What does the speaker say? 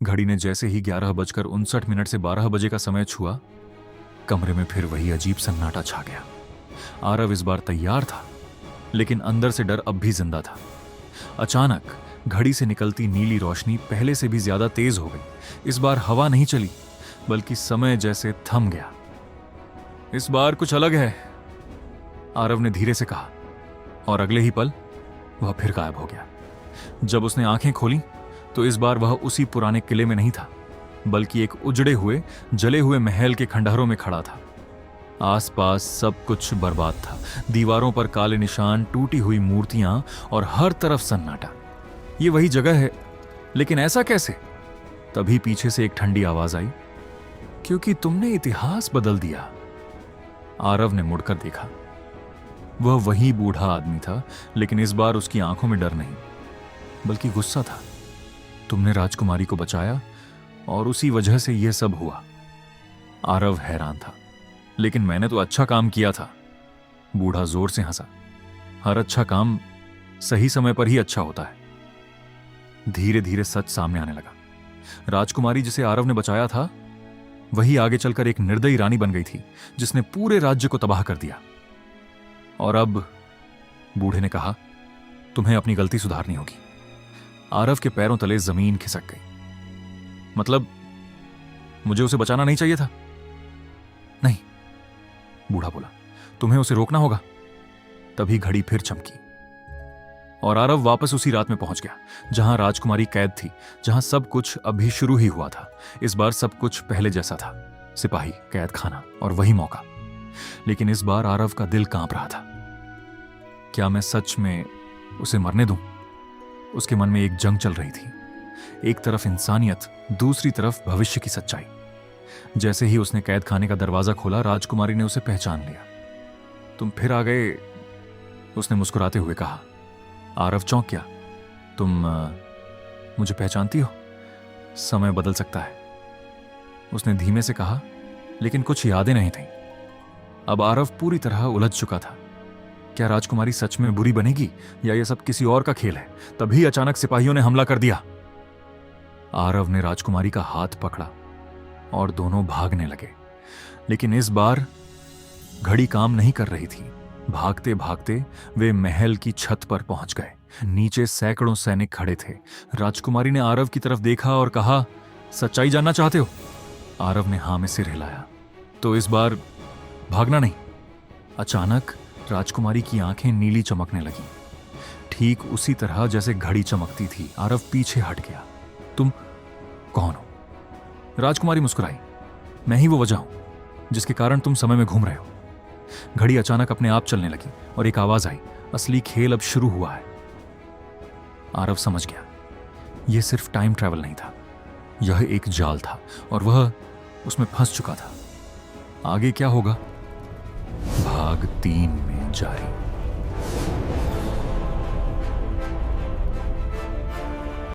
घड़ी ने जैसे ही 11:59 से 12 बजे का समय छुआ, कमरे में फिर वही अजीब सन्नाटा छा गया। आरव इस बार तैयार था, लेकिन अंदर से डर अब भी जिंदा था। अचानक घड़ी से निकलती नीली रोशनी पहले से भी ज्यादा तेज हो गई। इस बार हवा नहीं चली, बल्कि समय जैसे थम गया। इस बार कुछ अलग है, आरव ने धीरे से कहा, और अगले ही पल वह फिर गायब हो गया। जब उसने आंखें खोली तो इस बार वह उसी पुराने किले में नहीं था, बल्कि एक उजड़े हुए, जले हुए महल के खंडहरों में खड़ा था। आसपास सब कुछ बर्बाद था। दीवारों पर काले निशान, टूटी हुई मूर्तियां और हर तरफ सन्नाटा। ये वही जगह है, लेकिन ऐसा कैसे? तभी पीछे से एक ठंडी आवाज आई, क्योंकि तुमने इतिहास बदल दिया। आरव ने मुड़कर देखा। वह वही बूढ़ा आदमी था, लेकिन इस बार उसकी आंखों में डर नहीं, बल्कि गुस्सा था। तुमने राजकुमारी को बचाया और उसी वजह से यह सब हुआ। आरव हैरान था। लेकिन मैंने तो अच्छा काम किया था। बूढ़ा जोर से हंसा। हर अच्छा काम सही समय पर ही अच्छा होता है। धीरे धीरे सच सामने आने लगा। राजकुमारी जिसे आरव ने बचाया था, वही आगे चलकर एक निर्दयी रानी बन गई थी, जिसने पूरे राज्य को तबाह कर दिया। और अब, बूढ़े ने कहा, तुम्हें अपनी गलती सुधारनी होगी। आरव के पैरों तले जमीन खिसक गई। मतलब, मुझे उसे बचाना नहीं चाहिए था? नहीं, बूढ़ा बोला, तुम्हें उसे रोकना होगा। तभी घड़ी फिर चमकी और आरव वापस उसी रात में पहुंच गया, जहां राजकुमारी कैद थी, जहां सब कुछ अभी शुरू ही हुआ था। इस बार सब कुछ पहले जैसा था। सिपाही, कैद खाना और वही मौका। लेकिन इस बार आरव का दिल कांप रहा था। क्या मैं सच में उसे मरने दूं? उसके मन में एक जंग चल रही थी। एक तरफ इंसानियत, दूसरी तरफ भविष्य की सच्चाई। जैसे ही उसने कैद खाने का दरवाजा खोला, राजकुमारी ने उसे पहचान लिया। तुम फिर आ गए, उसने मुस्कुराते हुए कहा। आरव चौंक गया। तुम मुझे पहचानती हो? समय बदल सकता है, उसने धीमे से कहा, लेकिन कुछ यादें नहीं थीं। अब आरव पूरी तरह उलझ चुका था। क्या राजकुमारी सच में बुरी बनेगी, या यह सब किसी और का खेल है? तभी अचानक सिपाहियों ने हमला कर दिया। आरव ने राजकुमारी का हाथ पकड़ा और दोनों भागने लगे। लेकिन इस बार घड़ी काम नहीं कर रही थी। भागते भागते वे महल की छत पर पहुंच गए। नीचे सैकड़ों सैनिक खड़े थे। राजकुमारी ने आरव की तरफ देखा और कहा, सच्चाई जानना चाहते हो? आरव ने हां में सिर हिलाया। तो इस बार भागना नहीं। अचानक राजकुमारी की आंखें नीली चमकने लगीं, ठीक उसी तरह जैसे घड़ी चमकती थी। आरव पीछे हट गया। तुम कौन हो? राजकुमारी मुस्कुराई। मैं ही वो वजह हूं जिसके कारण तुम समय में घूम रहे हो। घड़ी अचानक अपने आप चलने लगी और एक आवाज आई, असली खेल अब शुरू हुआ है। आरव समझ गया, यह सिर्फ टाइम ट्रैवल नहीं था, यह एक जाल था और वह उसमें फंस चुका था। आगे क्या होगा? भाग 3 में जारी।